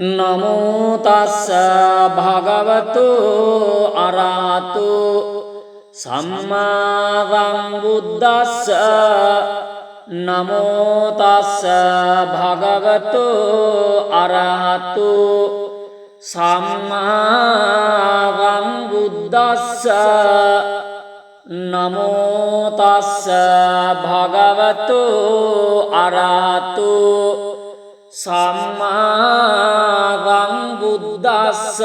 නමෝ තස්ස භගවතු අරහතු සම්මා සම්බුද්දස්ස නමෝ තස්ස භගවතු අරහතු සම්මා සම්බුද්දස්ස නමෝ තස්ස භගවතු අරහතු සම්මා සම්බුද්දස්ස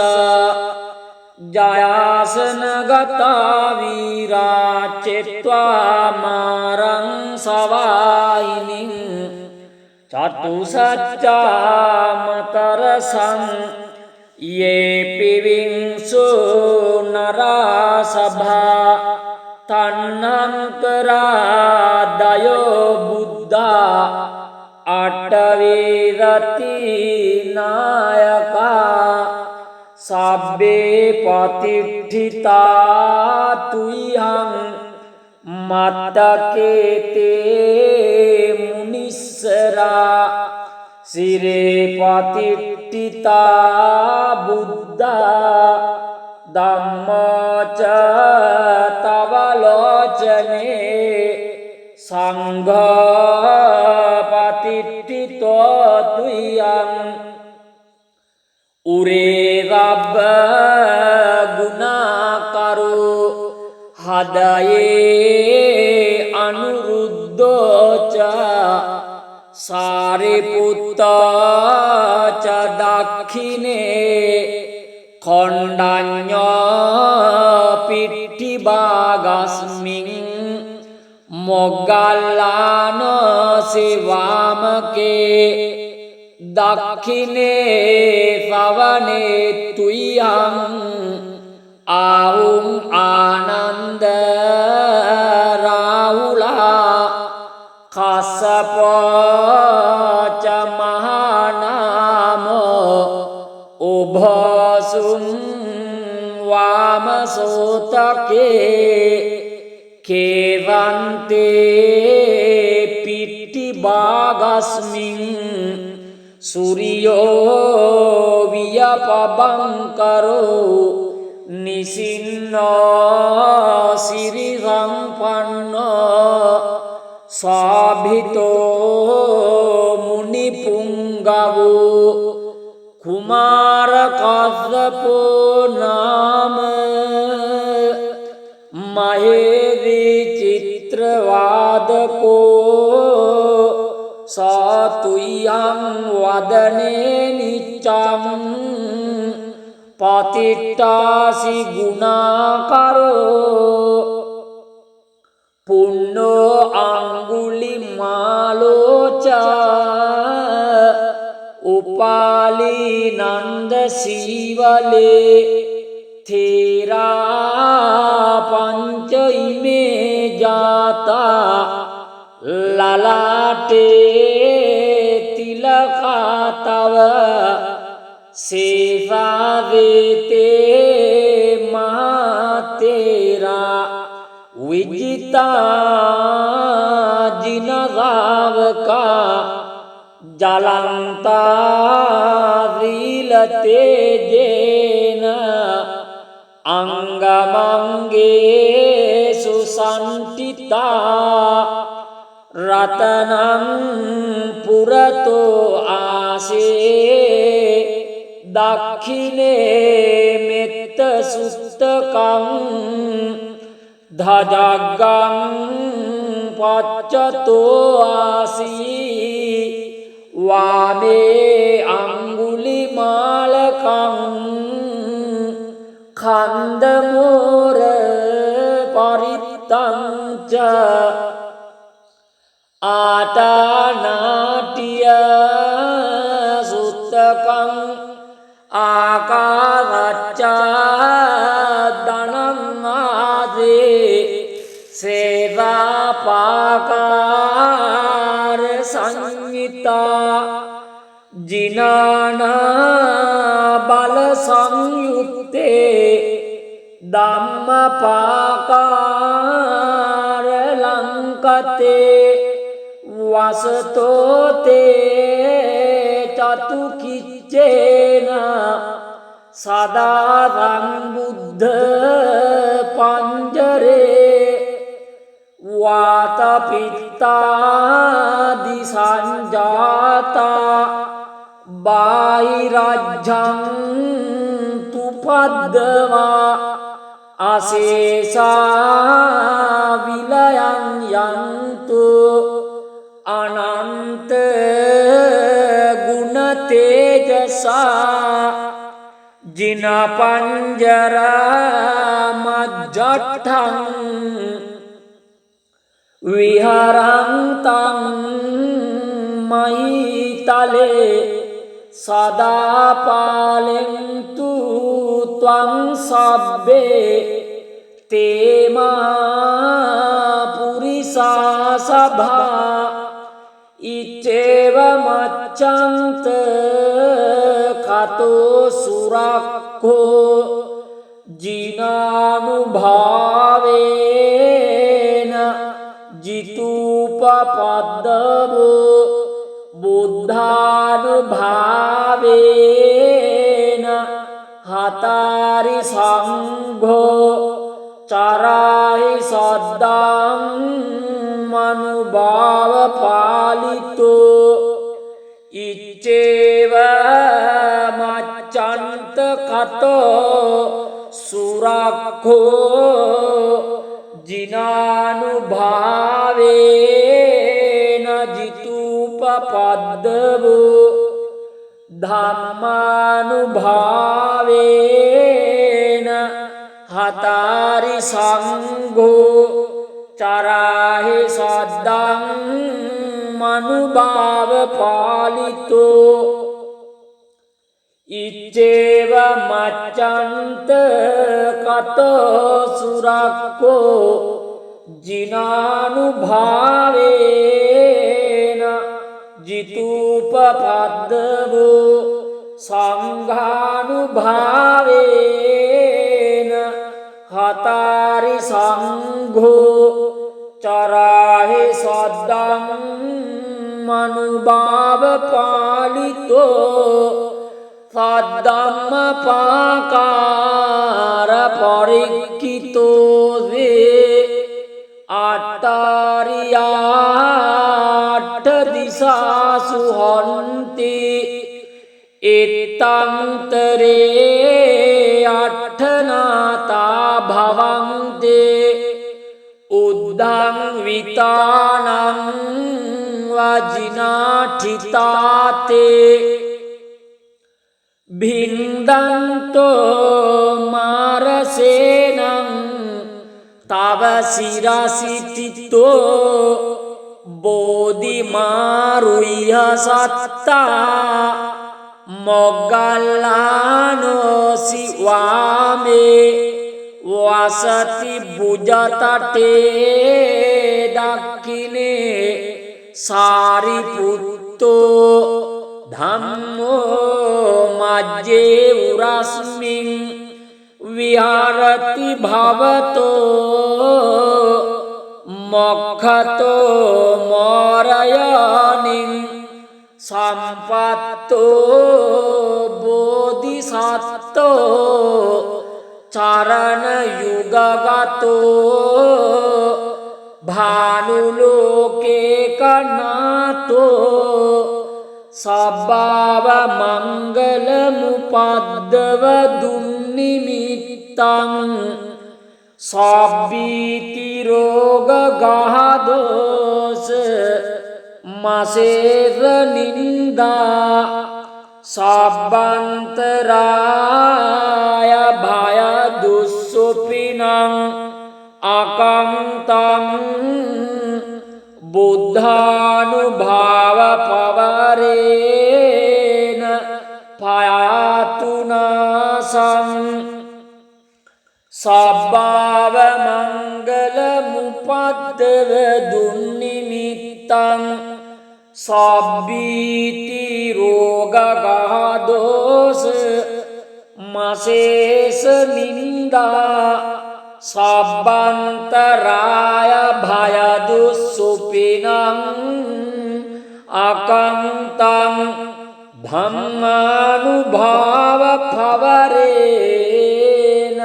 ජයාසනගතා වීරා චෙත්වා මාරං සවායිනින් චතුසච්චා මතරසං යේ පිවිංසු නරා සභා තන්නංකරා දයෝ බුද්ධා අටවේදති නායකා සබ්බේ පතිට්ඨිතා තුයං මත්තකේතේ මුනිස්සරා සිරේ පතිට්ඨිතා බුද්ධා ධම්මච තවලෝචනේ සංඝපතිට්ඨිතෝ තුයං උරේරබ්බ ගුණාකරු හදයේ අනුරුද්ධෝච සාරිපුත්තා ච දක්ඛිනේ කොණ්ඩඤ්ඤෝ පිට්ඨිභාගස්මින් මොග්ගල්ලාන සේවාමකේ දක්ඛිනේ සවනේ තුයං ආහුං ආනන්ද රාහුලා කස්සපෝ ච මහානාමෝ උභසුං වාමසෝතකේ කේවන්තේ පිට්ඨිභාගස්මින් සූර්යෝ වියපබංකරෝ නිසින්නෝ සිරිසම්පන්නෝ සාභිතෝ මුනිපුංගවෝ කුමාර කස්සපෝ නාම මහේදී චිත්‍රවාදකෝ සාතුයං වදනේ නිච්ඡං පතිට්ඨාසි ගුණාකරෝ පුන්නෝ අංගුලිමාලෝච උපාලි නන්ද සීවලේ තේරා පංච ඉමේ ජාතා ලලාටේ තිලකාතව සේවාවේතේ මහතේරා විජිතා ජිනගාවකා ජලන්තා වීලතේජේන අංගමංගේ සුසන්තිතා රතනං පුරතෝ ආසේ දක්ඛිනේ මෙත්ත සුත්තකං ධජග්ගං පච්චතෝ ආසී වාමේ අංගුලිමාලකං කන්දමෝර පරිත්තං ච ආතානාටිය සුත්තකං ආකාරච්චා දනං ආදේ සේවාපාකාර සංහිතා ජිනානා බල සංයුත්තේ ධම්මපාකාර ලංකතේ වසතෝතේ චතුකිච්ච නිච්චේන සදාරං බුද්ධ පංජරේ වාතපිත්තාදි සංජාතා බාහිරජ්ජං තුපද්දවා අසේසා විලයන් යන්තු අනන්ත ගුණ තේජසා ජින පංජර මජ්ජට්ඨං විහරන්තං මහිතලේ සදා පාලෙන්තු ත්වං සබ්බේ තේමා පුරිසා සභා ඉච්චේව මච්ඡන්ත කතෝ සුරක්ඛෝ ජිනානුභාවේන ජිතූපපද්දවෝ බුද්ධානුභාවේන හතාරි සංඝෝ චරාහි සද්දං මනුභාව පාලිතෝ ඉච්චේව මච්ඡන්ත කතෝ සුරක්ඛෝ ජිනානුභාවේන ජිතූපපද්දවෝ ධම්මානුභාවේන හතාරි සංඝෝ චරාහි සද්දං මනුභාව පාලිතෝ ඉච්චේව මච්ඡන්ත කතෝ සුරක්ඛෝ ජිනානුභාවේන ජිතූපපද්දවෝ සංඝානුභාවේන හතාරි සංඝෝ චරාහි සද්දං මනුභාව පාලිතෝ සද්දම්ම පාකාර පරික්ඛිතෝ වේ අට්ඨාරියාට දිසාසු හන්ති එත්තන්තරේ අට්ඨනාතා භවන්තේ උද්ධං විතානං වජිනාඨිතාතේ භින්දන්තෝ මාරසේනං තව සිරසිටිතෝ බෝධිමාරුය සත්තා මොග්ගල්ලානෝසි වාමේ වසති බුජතටේ දක්ඛිනේ සාරිපුත්තෝ ධම්මෝ මජ්ජේ උරස්මින් විහරති භවතෝ මොක්ඛතෝ මෝරයනින් සම්පත්තෝ බෝධිසත්තෝ චරණ යුගගතෝ භානුලෝකේ කනාතෝ සබ්බාව මංගල මුපද්දව දුන්නිමිත්තං සබ්බීති රෝග ගහදෝස මසේර නින්දා සබ්බන්තරාය භය දුස්සුපිනං අකංතං බුද්ධානුභාව පවරේන පයාතුනාසං සබ්බාව මංගල මුපද්දව දුන්නිමිත්තං සබ්බීති රෝග ගහදෝස මසේස නින්දා සබ්බන්තරාය භය දුස්සුපිනං අකංතං ධම්මානුභාව පවරේන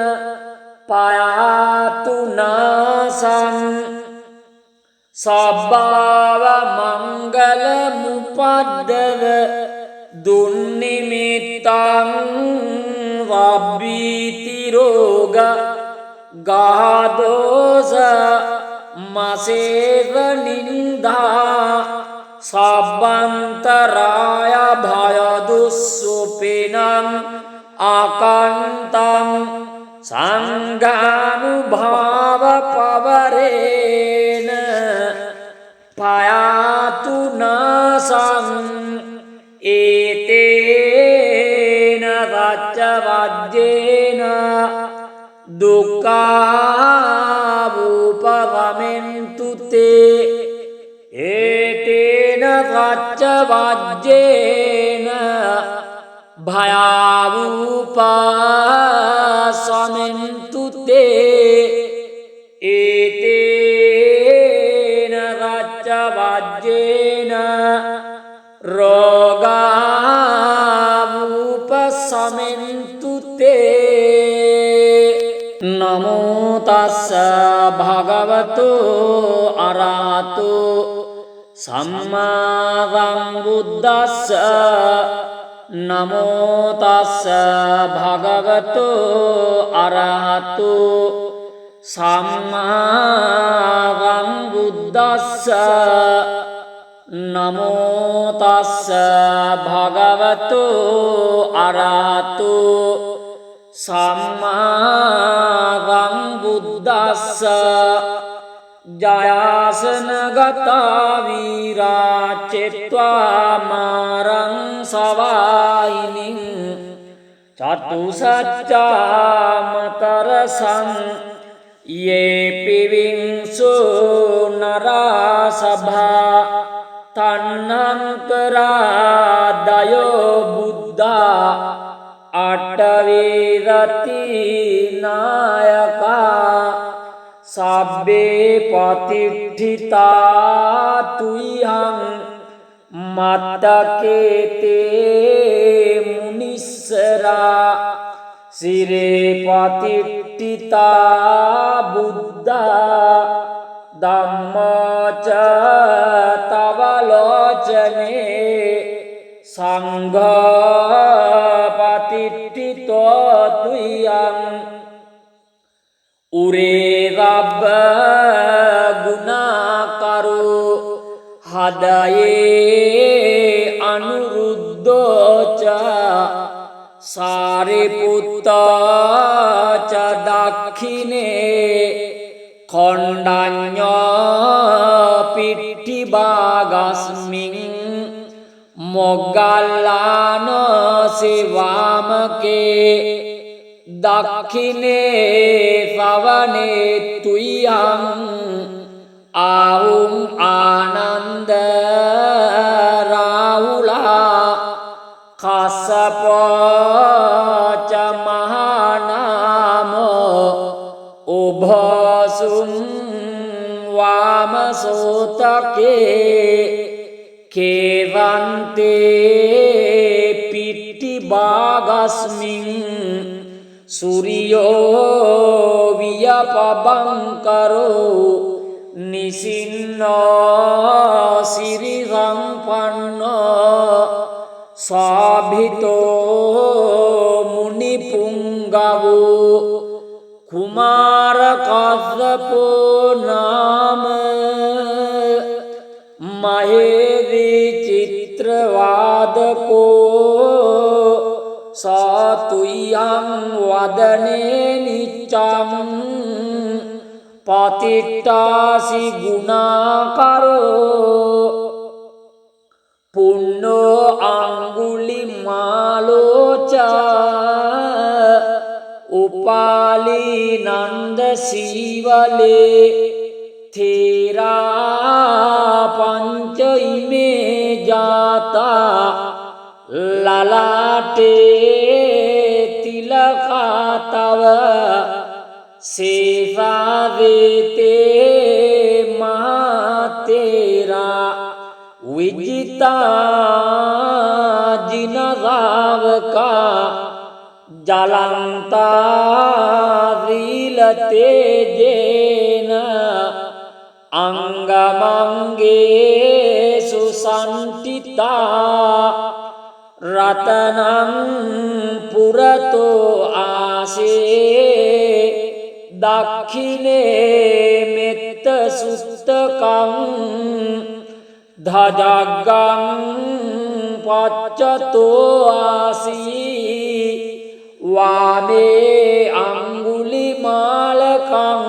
පයාතු නාසං සබ්බාව මංගල මුපද්දව දුන්නිමිත්තං වබ්බීති රෝග ගාදෝස මසේව නින්දා සබ්බන්තරාය භයදුස්සුපිනං ආකන්තං සංඝානුභාව පවරේන පයාතු නාසං ඒතේන වච්ච වජ්ජේන දුක්ඛාවූපගමෙන්තු තේ ඒතේන වච්ච වජ්ජේන භයාවූපසමෙන්තු තේ ඒතේන වච්ච වජ්ජේන රෝගාවූපසමෙන්තු තේ නමෝ තස්ස භගවතු අරහතු සම්මා සම්බුද්දස්ස නමෝ තස්ස භගවතු අරහතු සම්මා සම්බුද්දස්ස නමෝ තස්ස භගවතු අරහතු සම්මා සම්බුද්දස්ස ජයාසනගතා වීරාචෙත්වා මාරං සවායිනින් චතුසච්චාමතරසං යේ පිවිංසු නරාසභා තන්නන්තරාදයෝ බුද්ධා අට්ඨවේදති නායකා සබ්බේ පතිට්ඨිතා තුයං මත්තකේතේ මුනිස්සරා සිරේ පතිට්ඨිතා බුද්ධා ධම්මච තවලෝචනේ සංඝා පතිට්ඨිතෝ තුයං උරේ රබ්බ ගුණාකරු හදයේ අනුරුද්ධෝච සාරිපුත්තා ච දක්ඛිනේ කොණ්ඩඤ්ඤෝ පිට්ඨිභාගස්මින් මොග්ගල්ලානෝ සිවාමකේ දක්ඛිනේ සවනේ තුයං ආහුම් ආනන්ද රාහුලා කස්සපෝ ච මහානාමෝ උභසුම් වාමසෝතකේ කේවන්තේ පිට්ඨිභාගස්මින් සූර්යෝ වියපබංකරෝ නිසින්නෝ සිරිසම්පන්නෝ සාභිතෝ මුනිපුංගවෝ කුමාර කස්සපෝ නාම මහේවි චිත්‍රවාදකෝ සාතුයං වදනේ නිච්ඡං පතිට්ඨාසි ගුණාකරෝ පුන්නෝ අංගුලිමාලෝච උපාලි නන්ද සීවලේ තේරා පංච ඉමේ ජාතා ලලාටේ තිලකාතව සේවාවේතේ මහතේරා විජිතා ජින ජලන්තාරීලතේජේන අංගමංගේසු සන්ටිතා රතනං පුරතෝ ආසේ දක්ඛිනේ මෙත්ත සුත්තකං ධජග්ගං පච්චතෝ ආසී වාමේ අංගුලිමාලකං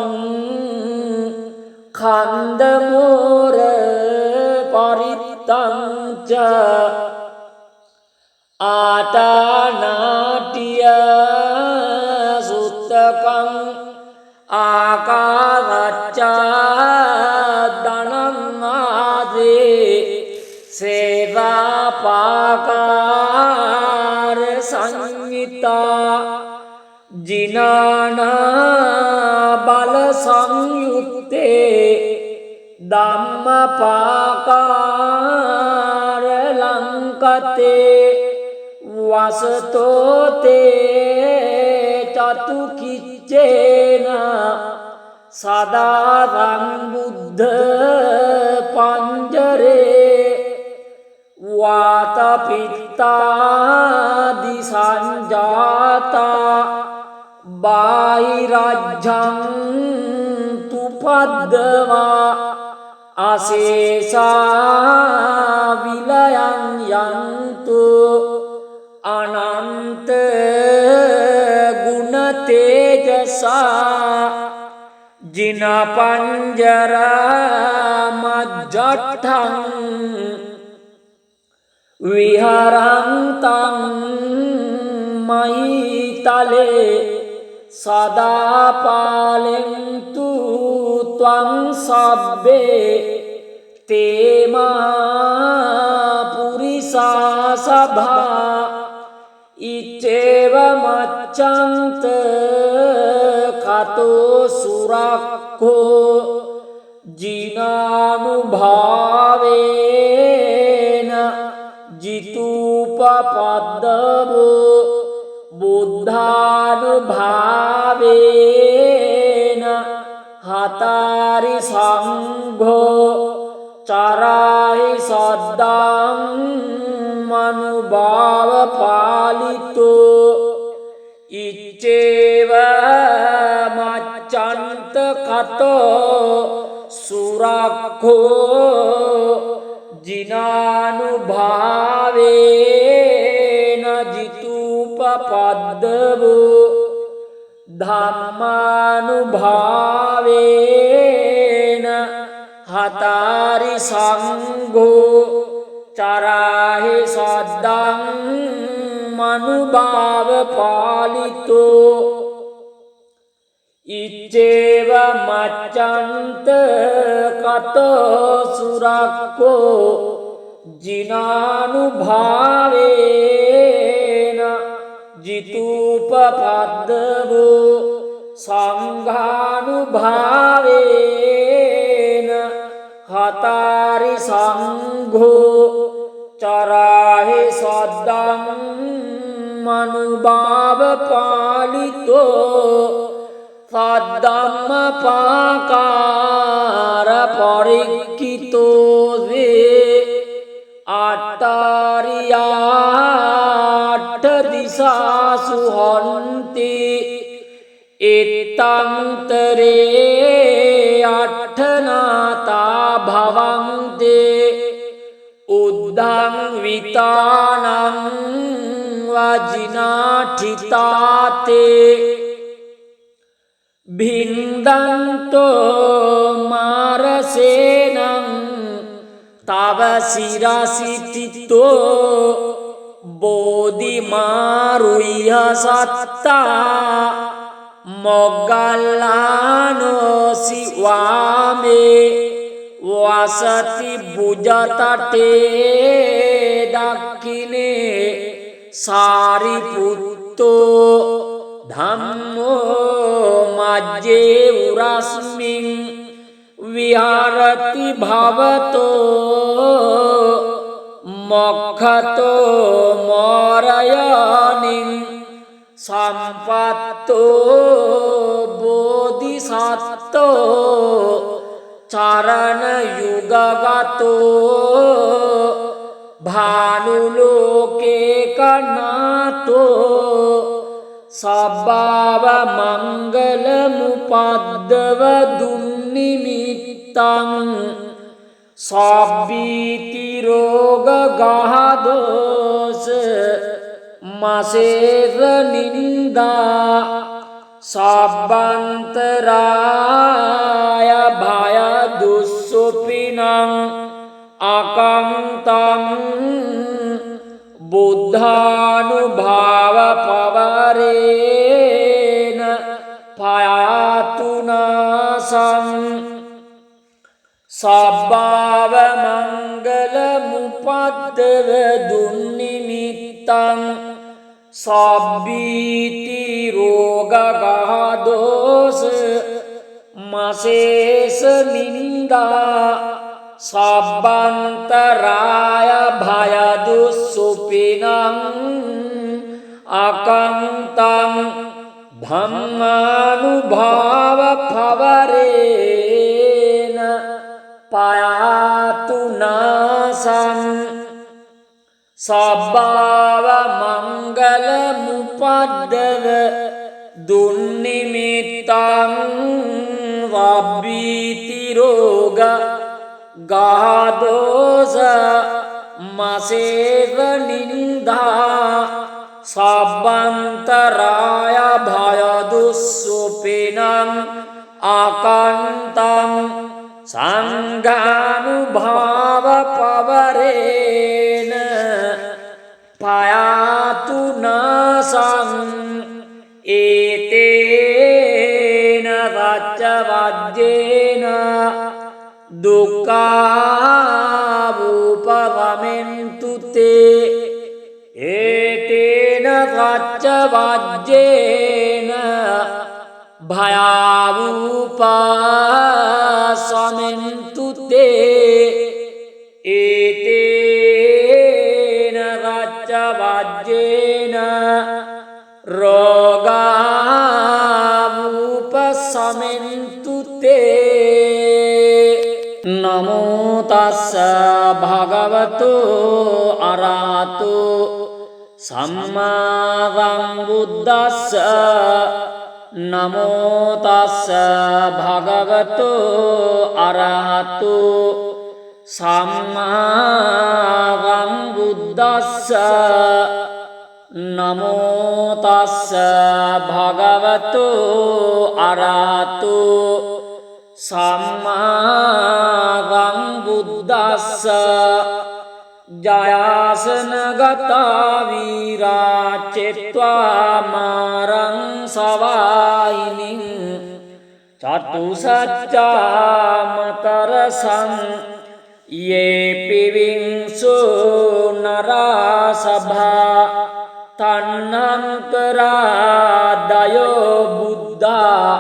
කන්දමෝර පරිත්තංච ආතානාටිය සුත්තකං ආකාරච්චා දනං ආදේ සේවාපාකාර සංයුතා ජිනානා බල සංයුත්තේ ධම්මපාකාර ලංකතේ වසතෝතේ චතුකිච්චේන සදාරං බුද්ධ පංජරේ වාතපිත්තාදි සංජාතා බාහිරජ්ජං තුපද්දවා අසේසා විලයන් යන්තු අනන්ත ගුණ තේජසා ජින පංජරා මජ්ජට්ඨං විහරන්තං මහිතලේ සදා පාලෙන්තු ත්වං සබ්බේ තේමා පුරිසා සභා ඉච්චේව මච්ඡන්ත කතෝ සුරක්ඛෝ ජිනානුභාවේන ජිතූපපද්දවෝ බුද්ධානුභාවේන හතාරි සංඝෝ චරාහි සද්දං මනුභාව පාලිතෝ ඉච්චේව මච්ඡන්ත කතෝ සුරක්ඛෝ ජිනානුභාවේන ජිතූපපද්දවෝ ධම්මානුභාවේන හතාරි සංඝෝ චරාහි සද්දං මනුභාව පාලිතෝ ඉච්චේව මච්ඡන්ත කතෝ සුරක්ඛෝ ජිනානුභාවේන ජිතූපපද්දවෝ සංඝානුභාවේන හතාරි සංඝෝ චරාහි සද්දං මනුභාව පාලිතෝ සද්ධම්මපාකාර පරික්ඛිතෝ වේ ආටාරියාට දිසාසු හන්ති එත්තන්තරේ අට්ඨනාතා භවන්තේ උද්ධං විතානං වජිනාඨිතාතේ භින්දන්තෝ මාරසේනං තව සිරසිතිතෝ බෝධිමාරුය සත්තා මොග්ගල්ලානෝ සිවාමේ වසති බුජතටේ දක්ඛිනේ සාරිපුත්තෝ ධම්මෝ මජ්ජේ උරස්මින් විහරති භවතෝ මොක්ඛතෝ මෝරයනින් සම්පත්තෝ බෝධිසත්තෝ චරණ යුගගතෝ භානුලෝකේ කනාතෝ සබ්බාව මංගල මුපද්දව දුන්නිමිත්තං සබ්බීති රෝග ගහදෝස මසේර නින්දා සබ්බන්තරාය භය දුස්සුපිනං අකන්තං බුද්ධානුභාව පවරේන පයාතුනාසං සබ්බාව මංගල මුපද්දව දුන්නිමිත්තං සබ්බීති රෝග ගහදෝස මසේස නින්දා සබ්බන්තරාය භය දුස්සුපිනං අකන්තං ධම්මානුභාව පවරේන පයාතුනාසං සබ්බාව මංගල මුපද්දව දුන්නිමිත්තං වබ්බීති රෝග ගාදෝස මසේව නින්දා සබ්බන්තරාය භය දුස්සුපිනං අකන්තං සංඝානුභාව පවරේන පයාතුනාසං ඒතේන වච්ච වජ්ජේන දුක්ඛාවූපවමෙන්තු තේ ඒතේන වච්ච වජ්ජේන භයාවූපසමෙන්තු තේ ඒතේන වච්ච වජ්ජේන රෝගාවූපසමෙන්තු තේ නමෝ තස්ස භගවතු අරහතු සම්මා සම්බුද්දස්ස නමෝ තස්ස භගවතු අරහතු සම්මා සම්බුද්දස්ස නමෝ තස්ස භගවතු අරහතු සම්මා සම්බුද්දස්ස ජයාසනගතා වීරාචෙත්වා මාරං සවායිනින් චතුසච්චාමතරසං යේ පිවිංසු නරාසභා තන්නන්තරාදයෝ බුද්ධා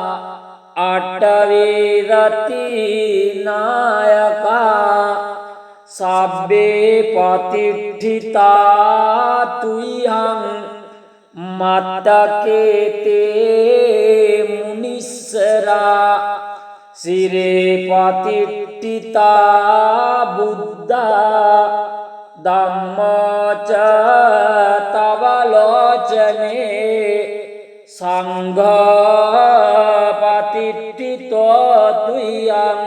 අට්ඨවේරති නායකා සබ්බේ පතිට්ඨිතා තුයං මත්තකේතේ මුනිස්සරා සිරේ පතිට්ඨිතා බුද්ධා ධම්මච තව ලෝචනේ සංඝා පතිට්ඨිතෝ තුයං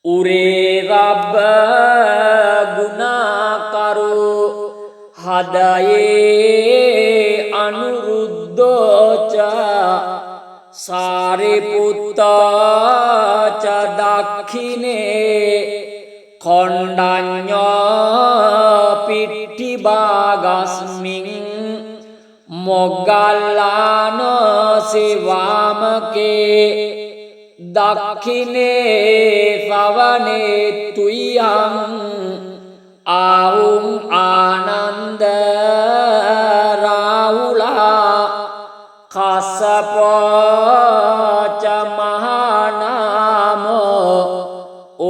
උරේ රබ්බ ගුණාකරු හදයේ අනුරුද්ධෝච සාරිපුත්තා ච දක්ඛිනේ කොණ්ඩඤ්ඤෝ පිට්ඨිභාගස්මින් මොග්ගල්ලානෝ සේවාමකේ දක්ඛිනේ සවනේ තුයං ආහුම් ආනන්ද රාහුලා කස්සපෝ ච මහානාමෝ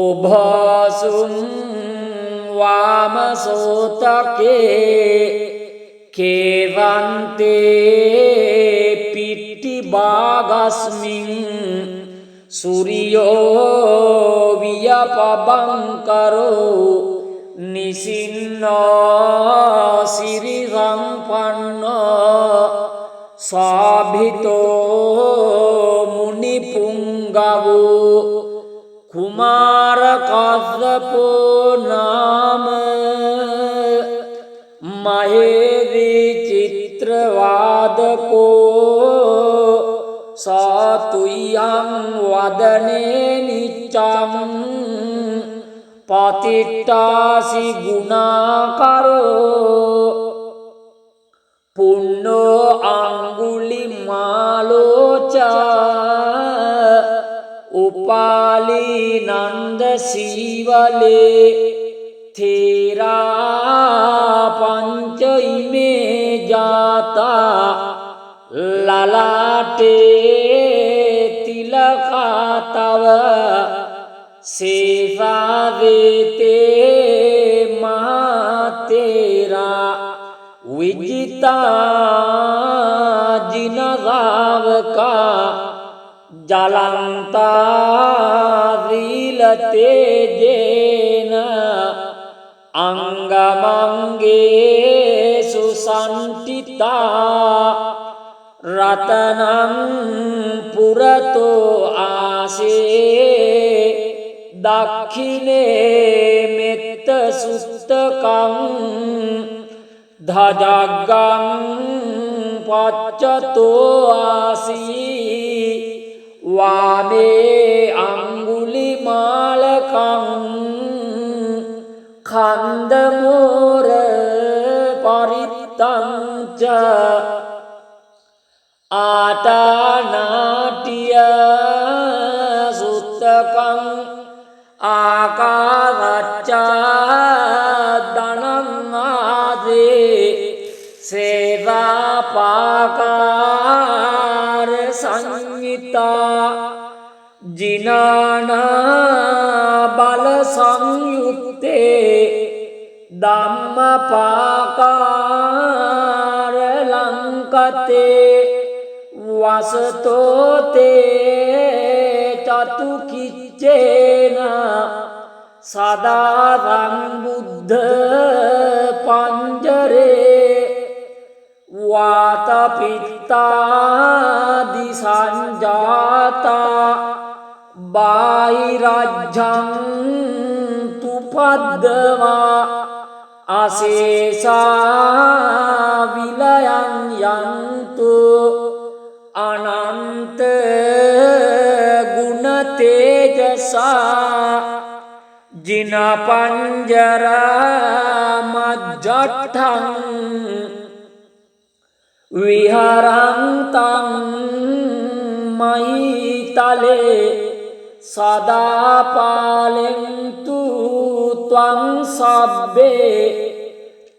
උභසුම් වාමසෝතකේ කේවන්තේ පිට්ටි බාගස්මින් සූරියෝ වියපබංකරෝ නිසින්නෝ සිරිරංපන්නෝ සාභිතෝ මුනිපුංගවෝ කුමාර කස්සපෝ නාම මහේදී චිත්‍රවාදකෝ සාතුයං වදනේ නිච්ඡං පතිට්ඨාසි ගුණාකරෝ පුන්නෝ අංගුලිමාලෝච උපාලි නන්ද සීවලේ තේරා පංච ඉමේ ජාතා ලලාටේ තිලකාතව සේවාවේතේ මාතේරා විජිතා ජිනගාවකා ජලන්තා දීලතේජේන අංගමංගේ සුසන්තිතා රතනං පුරතෝ ආසේ දක්ඛිනේ මෙත්ත සුත්තකං ධජග්ගං පච්චතෝ ආසී වාමේ අංගුලිමාලකං කන්දමෝර පරිත්තංච ආතානාටිය සුත්තකං ආකාරච්චා දනං ආදේ සේවාපාකාර සංයුතා ජිනානා බල සංයුත්තේ ධම්මපාකාර ලංකතේ වසතෝතේ චතුකිච්චේන සදාරං බුද්ධ පංජරේ වාතපිත්තාදි සංජාතා බාහිරජ්ජං තුපද්දවා අසේසා විලයන් යන්තු අනන්ත ගුණ තේජසා ජින පංජර මජ්ජට්ඨං විහරන්තං මහිතලේ සදා පාලෙන්තු ත්වං සබ්බේ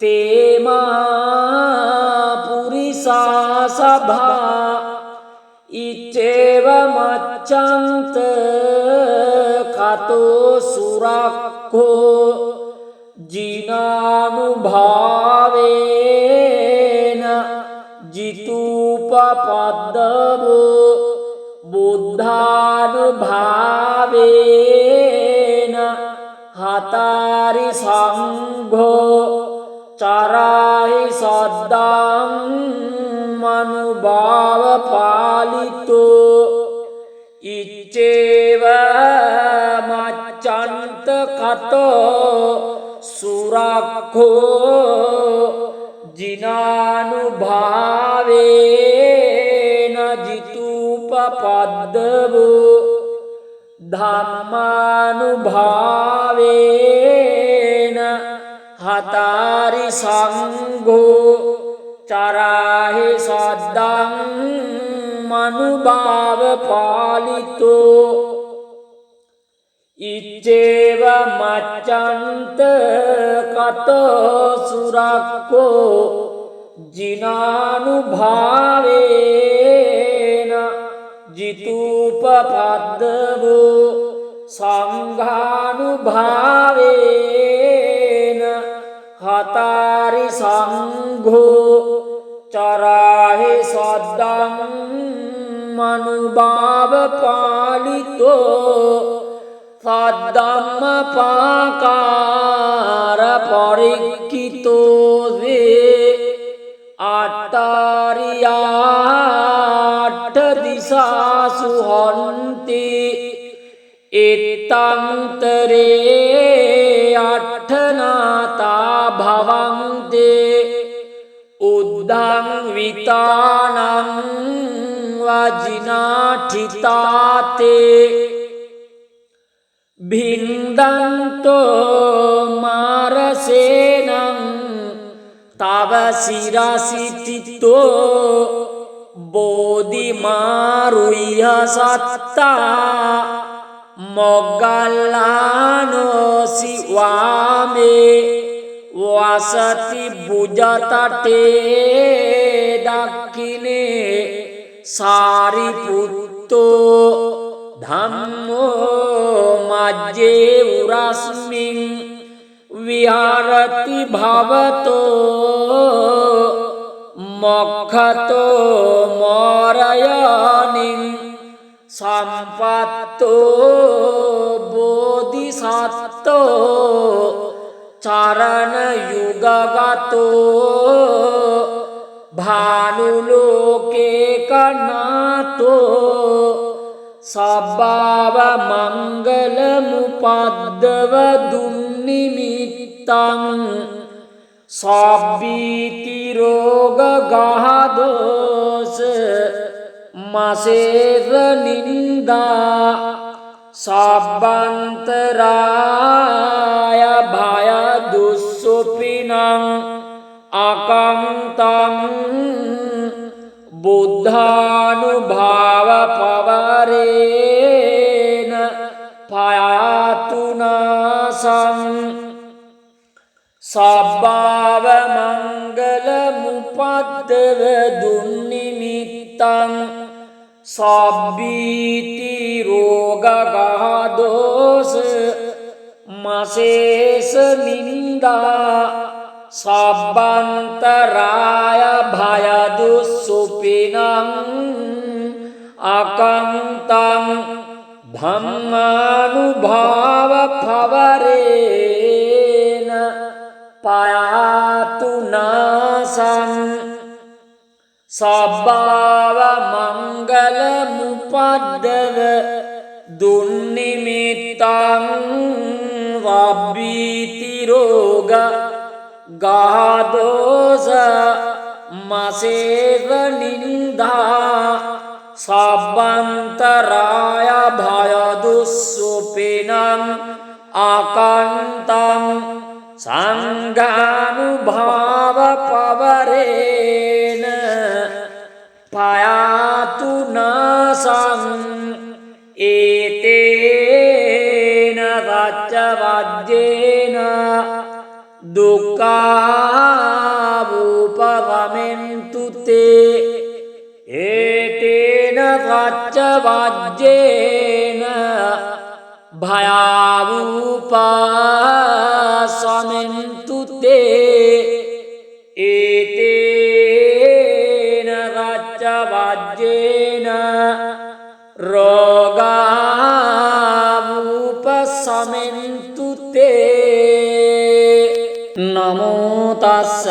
තේමා පුරිසා සභා ඉච්ඡේව මච්ඡන්ත කතෝ සුරක්ඛෝ ජිනානුභාවේන ජිතූපපද්දවෝ බුද්ධානුභාවේන හතාරි සංඝෝ චරාහි සද්දං මනුභාව පාලිතෝ ඉච්ඡේව මච්ඡන්ත කතෝ සුරක්ඛෝ ජිනානුභාවේන ජිතූපපද්දවෝ ධම්මානුභාවේන හතාරි සංඝෝ චරාහි සද්දං මනුභාව පාලිතෝ ඉච්ඡේව මච්ඡන්ත කතෝ සුරක්ඛෝ ජිනානුභාවේන ජිතූපපද්දවෝ සංඝානුභාවේන හතරි සංඝෝ චරාහි සද්දං මනුභාව පාලිතෝ සද්දම්ම පාකාර පරික්ඛිතෝ වේ ආටාරියාට දිසාසු හන්ති එත්තන්තරේ අට්ඨනාතා භවන්තේ උද්ධං විතානං වජිනාඨිතාතේ භින්දන්තෝ මාරසේනං තව සිරසිතිතෝ බෝධිමාරුය්‍ය සත්තා මොග්ගල්ලානෝසි වාමේ වසති බුජතටේ දක්ඛිනේ සාරිපුත්තෝ ධම්මෝ මජ්ජේ උරස්මින් විහරති භවතෝ මොක්ඛතෝ මෝරයනින් සම්පත්තෝ බෝධිසත්තෝ චරණ යුගගතෝ භානුලෝකේ කනාතෝ සබ්බාව මංගල මුපද්දව දුන්නිමිත්තං සබ්බීති රෝග ගහදෝස මසේර නින්දා සබ්බන්තරාය භය දුස්සුපිනං අකංතං බුද්ධානුභාව පවරේන පයාතුනාසං සබ්බාව මංගල මුපද්දව දුන්නිමිත්තං සබ්බීති රෝග ගහදෝස මසේස නින්දා සබ්බන්තරාය භය දුස්සුපිනං අකංතං ධම්මානුභාව පවරේන පයාතුනාසං සබ්බාව මංගල මුපද්දව දුන්නිමිත්තං වබ්බීති රෝග ගාදෝස මසේව නින්දා සබ්බන්තරාය භය දුස්සුපිනං ආකන්තං සංඝානුභාව පවරේන පයාතුනාසං ඒතේන වච්ච වජ්ජේන දුක්ඛාවූපවමෙන්තු තේ ඒතේන වච්ච වජ්ජේන භයාවූපසමෙන්තු තේ ඒතේන වච්ච වජ්ජේන රෝගාවූපසමෙන්තු තේ නමෝ තස්ස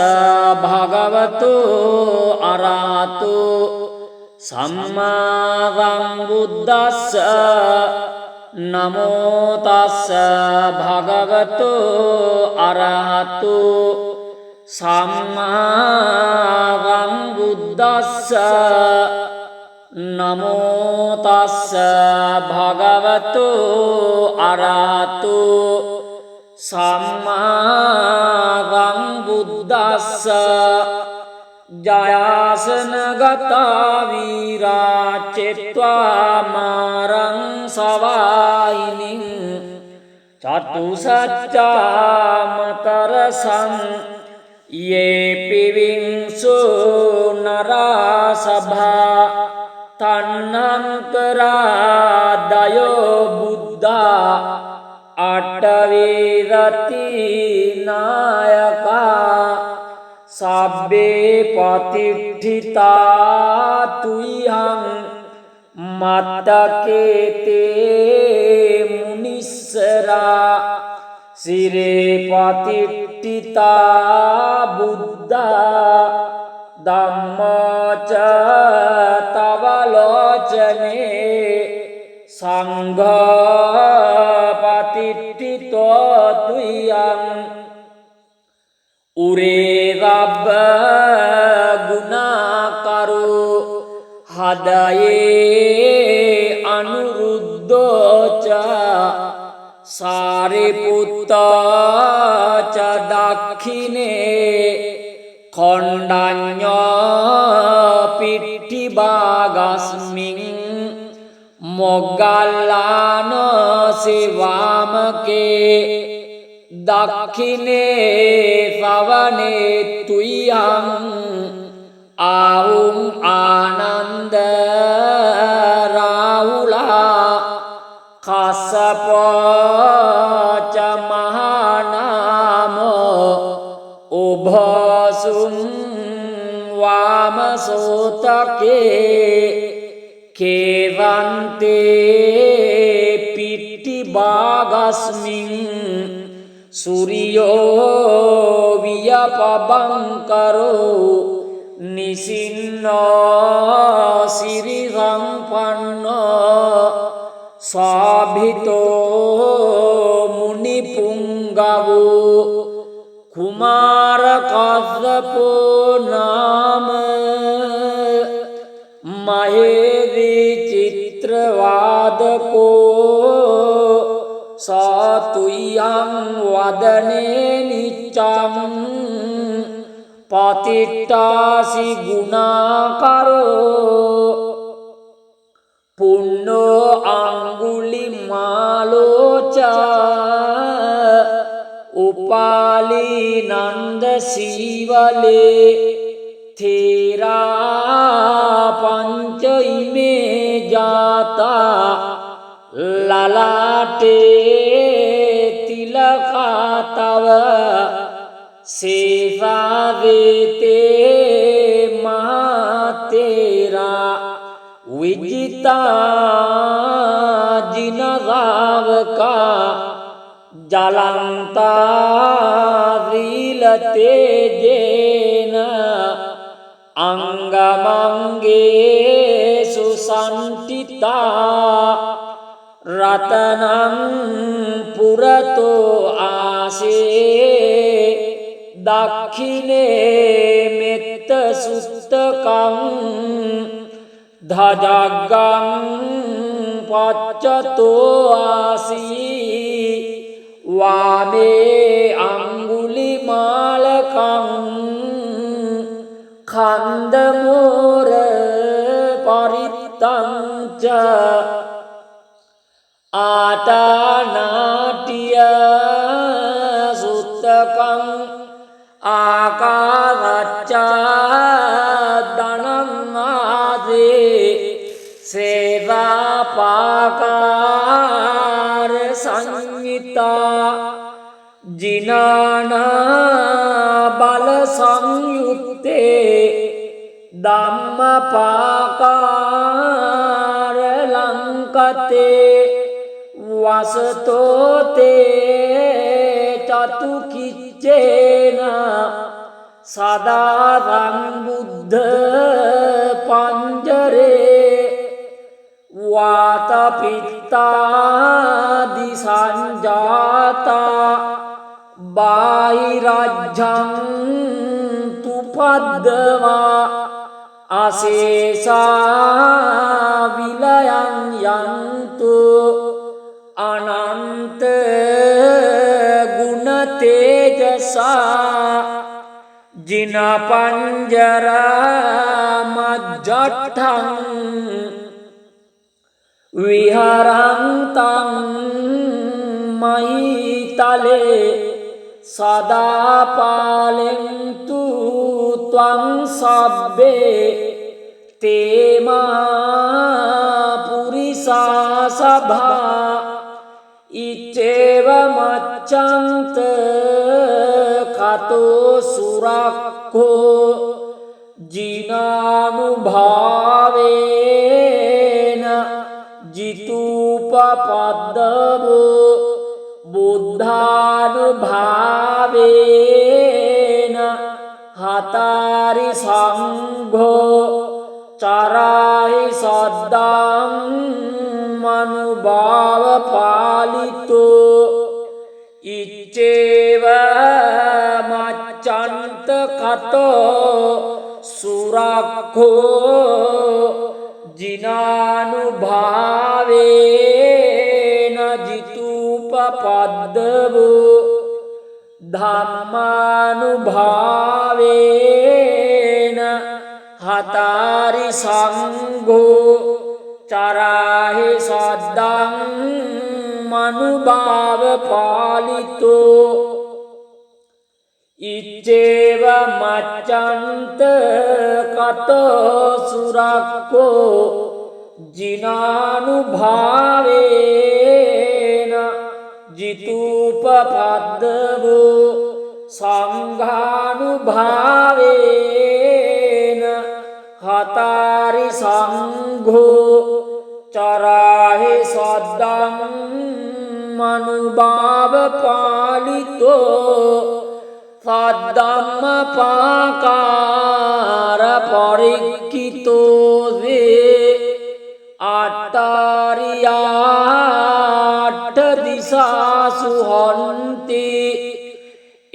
භගවතු අරහතු සම්මා සම්බුද්දස්ස නමෝ තස්ස භගවතු අරහතු සම්මා සම්බුද්දස්ස නමෝ තස්ස භගවතු අරහතු සම්මා සම්බුද්දස්ස ජයාසනගතා වීරාචෙත්වා මාරං සවායිනින් චතුසච්චාමතරසං යේ පිවිංසු නරාසභා තන්නන්තරාදයෝ බුද්ධා අට්ඨවේරති නායකා සබ්බේ පතිට්ඨිතා තුයං මත්තකේතේ මුනිස්සරා සිරේ පතිට්ඨිතා බුද්ධා ධම්මච තව ලෝචනේ සංඝා පතිට්ඨිතෝ තුයං උරේ රබ්බ ගුණාකරෝ හදයේ අනුරුද්ධෝච සාරිපුත්තා ච දක්ඛිනේ කොණ්ඩඤ්ඤෝ පිට්ඨිභාගස්මින් මොග්ගල්ලාන සේවාමකේ දක්ඛිනේ සවනේ තුයං ආහුම් ආනන්ද රාහුලා කස්සපෝ ච මහානාමෝ උභසුම් වාමසෝතකේ කේවන්තේ පිට්ඨිභාගස්මින් සූර්යෝ වියපබංකරෝ නිසින්නෝ සිරි සම්පන්නෝ සාභිතෝ මුනි පුංගවෝ කුමාර කස්සපෝ නාම මහේවි චිත්‍රවාදකෝ සාතුයං වදනේ නිච්ඡං පතිට්ඨාසි ගුණාකරෝ පුන්නෝ අංගුලිමාලෝච උපාලි නන්ද සීවලේ තේරා පංච ඉමේ ජාතා ලලාටේ තිලකාතව සේවාවේතේ මහතේරා විජිතා ජිනගාවකා ජලන්තා වීලතේජේන අංගමංගේ සුසන්තිතා රතනං පුරතෝ ආසේ දක්ඛිනේ මෙත්ත සුත්තකං ධජග්ගං පච්චතෝ ආසී වාමේ අංගුලිමාලකං කන්දමෝර පරිත්තං ච ආටානාටිය සුත්තකං ආකාරච්චා දනං ආදේ සේවාපාකාර සංයුතා ජිනානා බල සංයුත්තේ ධම්මපාකාර ලංකතේ වසතෝතේ චතුකිච්චේන සදාරං බුද්ධ පංජරේ වාතපිත්තාදි සංජාතා බාහිරජ්ජං තුපද්දවා අසේසා විලයන් යන්තු අනන්ත ගුණ තේජසා ජින පංජරා මජ්ජට්ඨං විහරන්තං මහිතලේ සදා පාලෙන්තු ත්වං සබ්බේ තේමා පුරිසා සභා ඉච්චේව මච්ඡන්ත කතෝ සුරක්ඛෝ ජිනානුභාවේන ජිතූපපද්දවෝ බුද්ධානුභාවේන හතාරි සංඝෝ චරාහි සද්දං මනුභාව පාලිතෝ ඉච්චේව මච්ඡන්ත කතෝ සුරක්ඛෝ ජිනානුභාවේන ජිතූපපද්දවෝ ධම්මානුභාවේන හතාරි සංඝෝ චරාහි සද්දං මනුභාව පාලිතෝ ඉච්චේව මච්ඡන්ත කතෝ සුරක්ඛෝ ජිනානුභාවේන ජිතූපපද්දවෝ සංඝානුභාවේන හතාරි සංඝෝ චරාහි සද්දං මනුභාව පාලිතෝ සද්ධම්මපාකාර පරික්ඛිතෝ වේ ආට්ඨාරියාට්ඨ දිසාසු හන්ති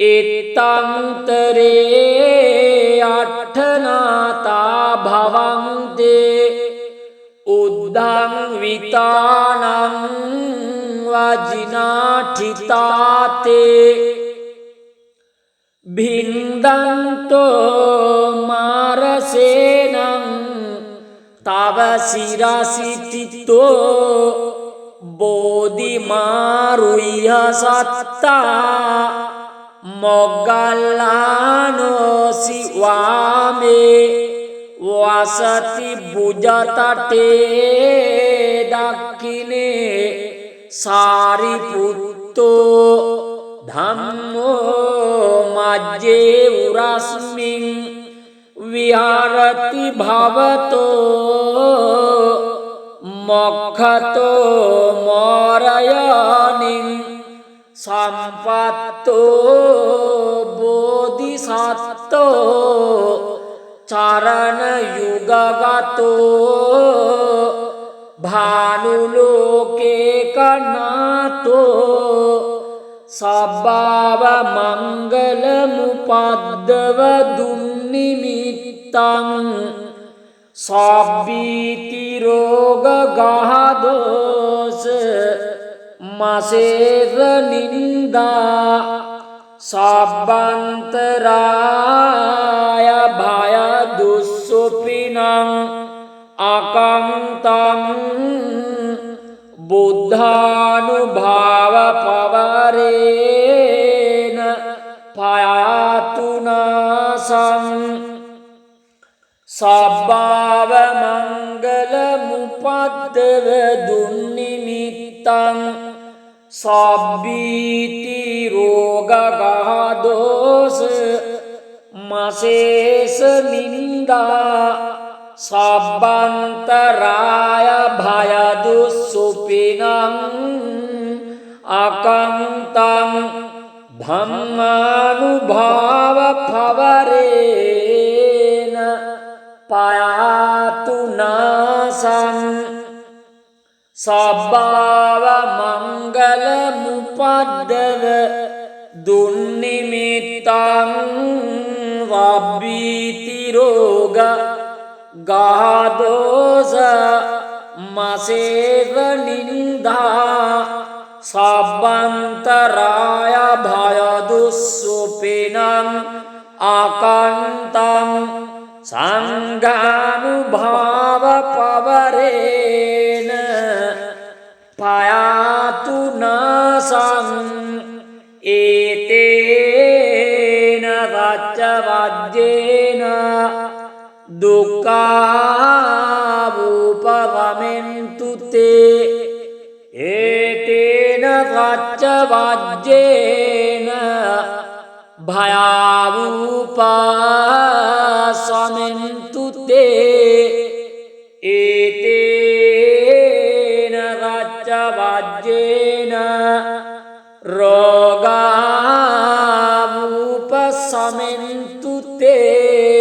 එත්තන්තරේ අට්ඨනාතා භවන්තේ උද්ධං විතානං වජිනාඨිතාතේ භින්දන්තෝ මාරසේනං තව සිරසිටිතෝ බෝධිමාරුය්‍ය සත්තා මොග්ගල්ලානෝසි වාමේ වසති බුජතටේ දක්ඛිනේ සාරිපුත්තෝ ධම්මෝ මජ්ජේ උරස්මින් විහරති භවතෝ මොක්ඛතෝ මෝරයනින් සම්පත්තෝ බෝධිසත්තෝ චරණ යුගගතෝ භානුලෝකේ කනාතෝ සබ්බාව මංගල මුපද්දව දුන්නිමිත්තං සබ්බීති රෝග ගහදෝස මසේර නින්දා සබ්බන්තරාය භය දුස්සුපිනං අකංතං බුද්ධානුභාව පවරේන පයාතුනාසං සබ්බාව මංගල මුපද්දව දුන්නිමිත්තං සබ්බීති රෝග ගහදෝස මසේස නින්දා සබ්බන්තරාය භය දුස්සුපිනං අකංතං ධම්මානුභාව පවරේන පයාතුනාසං සබ්බාව මංගල මුපද්දව දුන්නිමිත්තං වබ්බීති රෝග ගාදෝස මසේව නින්දා සබ්බන්තරාය භය දුස්සුපිනං ආකන්තං සංඝානුභාව පවරේන පයාතුනාසං ඒතේන වච්ච වජ්ජේන දුක්ඛාවූපවමෙන්තු තේ ඒතේන වච්ච වජ්ජේන භයාවූපාසමෙන්තු තේ ඒතේන රච්ච වජ්ජේන රෝගාවූපසමෙන්තු තේ